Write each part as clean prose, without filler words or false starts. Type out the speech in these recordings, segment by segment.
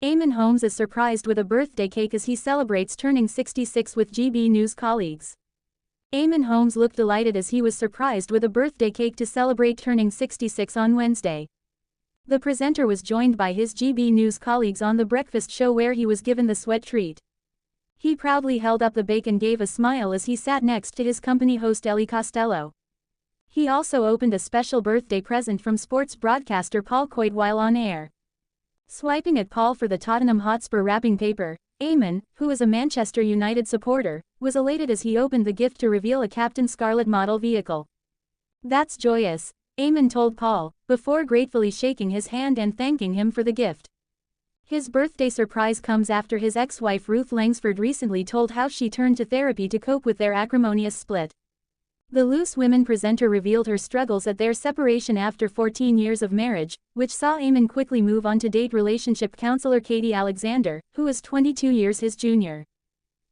Eamonn Holmes is surprised with a birthday cake as he celebrates turning 66 with GB News colleagues. Eamonn Holmes looked delighted as he was surprised with a birthday cake to celebrate turning 66 on Wednesday. The presenter was joined by his GB News colleagues on the breakfast show where he was given the sweat treat. He proudly held up the bake and gave a smile as he sat next to his company host Ellie Costello. He also opened a special birthday present from sports broadcaster Paul Coyte while on air. Swiping at Paul for the Tottenham Hotspur wrapping paper, Eamonn, who is a Manchester United supporter, was elated as he opened the gift to reveal a Captain Scarlett model vehicle. "That's joyous," Eamonn told Paul, before gratefully shaking his hand and thanking him for the gift. His birthday surprise comes after his ex-wife Ruth Langsford recently told how she turned to therapy to cope with their acrimonious split. The Loose Women presenter revealed her struggles at their separation after 14 years of marriage, which saw Eamonn quickly move on to date relationship counselor Katie Alexander, who is 22 years his junior.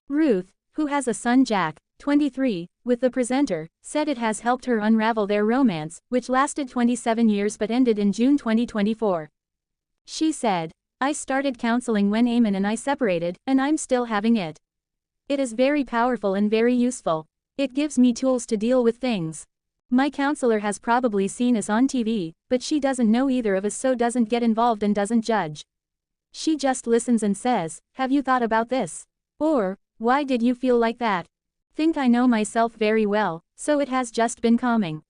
Ruth, who has a son Jack, 23, with the presenter, said it has helped her unravel their romance, which lasted 27 years but ended in June 2024. She said, "I started counseling when Eamonn and I separated, and I'm still having it. It is very powerful and very useful. It gives me tools to deal with things. My counselor has probably seen us on TV, but she doesn't know either of us, so doesn't get involved and doesn't judge. She just listens and says, 'Have you thought about this?' Or, 'Why did you feel like that?' Think I know myself very well, so it has just been calming.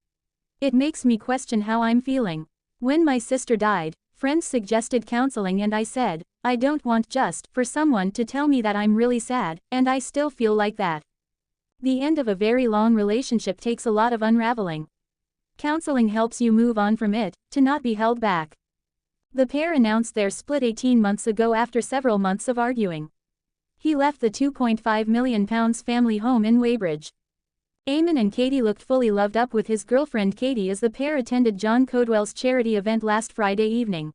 It makes me question how I'm feeling. When my sister died, friends suggested counseling and I said, I don't want just for someone to tell me that I'm really sad, and I still feel like that. The end of a very long relationship takes a lot of unraveling. Counseling helps you move on from it, to not be held back." The pair announced their split 18 months ago after several months of arguing. He left the £2.5 million family home in Weybridge. Eamonn and Katie looked fully loved up with his girlfriend Katie as the pair attended John Codwell's charity event last Friday evening.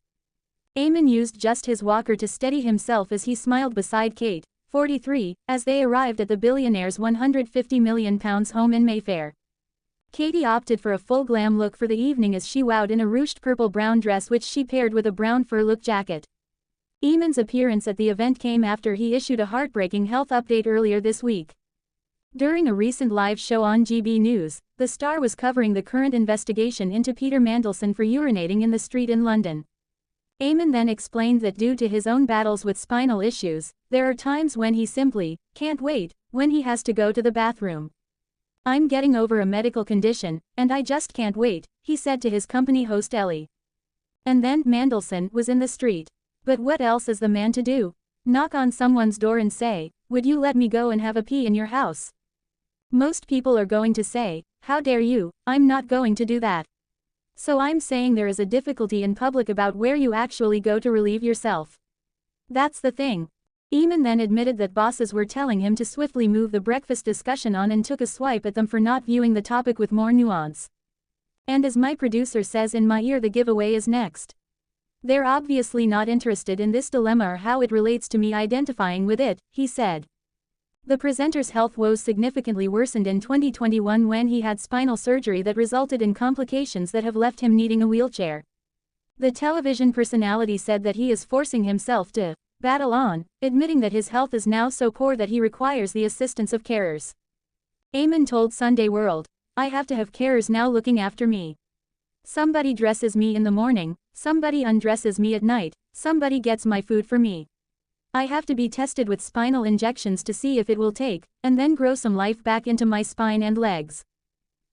Eamonn used just his walker to steady himself as he smiled beside Kate, 43, as they arrived at the billionaire's £150 million home in Mayfair. Katie opted for a full glam look for the evening as she wowed in a ruched purple-brown dress which she paired with a brown fur-look jacket. Eamonn's appearance at the event came after he issued a heartbreaking health update earlier this week. During a recent live show on GB News, the star was covering the current investigation into Peter Mandelson for urinating in the street in London. Eamonn then explained that due to his own battles with spinal issues, there are times when he simply can't wait when he has to go to the bathroom. "I'm getting over a medical condition, and I just can't wait," he said to his company host Ellie. And then Mandelson was in the street. But what else is the man to do? Knock on someone's door and say, "Would you let me go and have a pee in your house?" Most people are going to say, "How dare you, I'm not going to do that." So I'm saying there is a difficulty in public about where you actually go to relieve yourself. That's the thing. Eamonn then admitted that bosses were telling him to swiftly move the breakfast discussion on and took a swipe at them for not viewing the topic with more nuance. "And as my producer says in my ear, the giveaway is next. They're obviously not interested in this dilemma or how it relates to me identifying with it," he said. The presenter's health woes significantly worsened in 2021 when he had spinal surgery that resulted in complications that have left him needing a wheelchair. The television personality said that he is forcing himself to battle on, admitting that his health is now so poor that he requires the assistance of carers. Eamonn told Sunday World, "I have to have carers now looking after me. Somebody dresses me in the morning, somebody undresses me at night, somebody gets my food for me. I have to be tested with spinal injections to see if it will take, and then grow some life back into my spine and legs.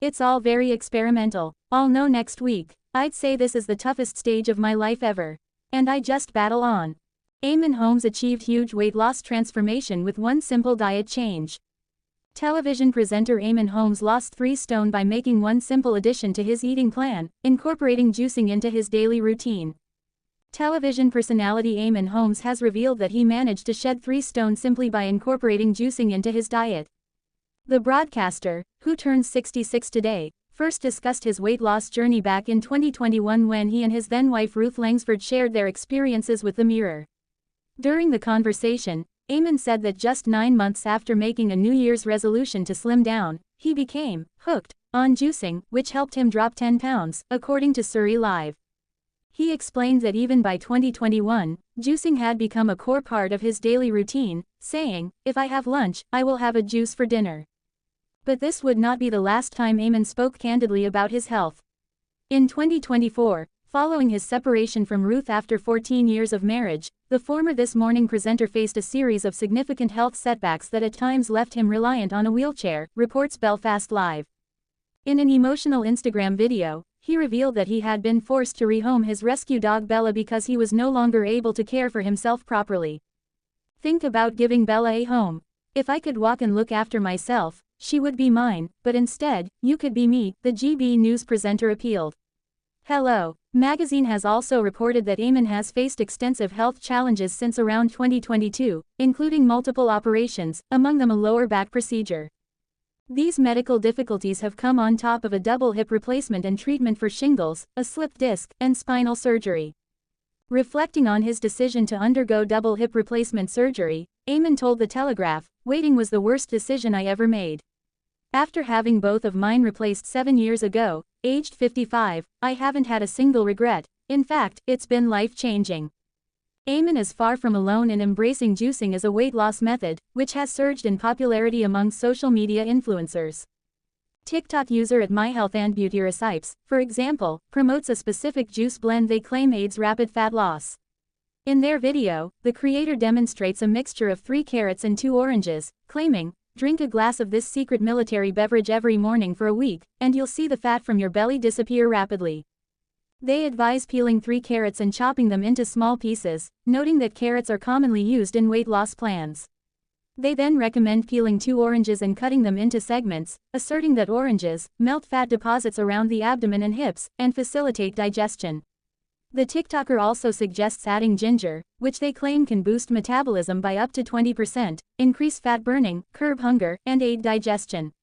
It's all very experimental. I'll know next week. I'd say this is the toughest stage of my life ever. And I just battle on." Eamonn Holmes achieved huge weight loss transformation with one simple diet change. Television presenter Eamonn Holmes lost 3 stone by making one simple addition to his eating plan, incorporating juicing into his daily routine. Television personality Eamonn Holmes has revealed that he managed to shed 3 stone simply by incorporating juicing into his diet. The broadcaster, who turns 66 today, first discussed his weight loss journey back in 2021 when he and his then-wife Ruth Langsford shared their experiences with the Mirror. During the conversation, Eamonn said that just 9 months after making a New Year's resolution to slim down, he became hooked on juicing, which helped him drop 10 pounds, according to Surrey Live. He explained that even by 2021, juicing had become a core part of his daily routine, saying, "If I have lunch, I will have a juice for dinner." But this would not be the last time Eamonn spoke candidly about his health. In 2024, following his separation from Ruth after 14 years of marriage, the former This Morning presenter faced a series of significant health setbacks that at times left him reliant on a wheelchair, reports Belfast Live. In an emotional Instagram video, he revealed that he had been forced to rehome his rescue dog Bella because he was no longer able to care for himself properly. "Think about giving Bella a home. If I could walk and look after myself, she would be mine, but instead, you could be me," the GB News presenter appealed. Hello magazine has also reported that Eamonn has faced extensive health challenges since around 2022, including multiple operations, among them a lower back procedure. These medical difficulties have come on top of a double hip replacement and treatment for shingles, a slipped disc, and spinal surgery. Reflecting on his decision to undergo double hip replacement surgery, Eamonn told The Telegraph, "Waiting was the worst decision I ever made. After having both of mine replaced 7 years ago, aged 55, I haven't had a single regret. In fact, it's been life-changing." Eamonn is far from alone in embracing juicing as a weight loss method, which has surged in popularity among social media influencers. TikTok user at MyHealthAndBeautyRecipes, for example, promotes a specific juice blend they claim aids rapid fat loss. In their video, the creator demonstrates a mixture of 3 carrots and 2 oranges, claiming, "Drink a glass of this secret military beverage every morning for a week, and you'll see the fat from your belly disappear rapidly." They advise peeling 3 carrots and chopping them into small pieces, noting that carrots are commonly used in weight loss plans. They then recommend peeling 2 oranges and cutting them into segments, asserting that oranges melt fat deposits around the abdomen and hips, and facilitate digestion. The TikToker also suggests adding ginger, which they claim can boost metabolism by up to 20%, increase fat burning, curb hunger, and aid digestion.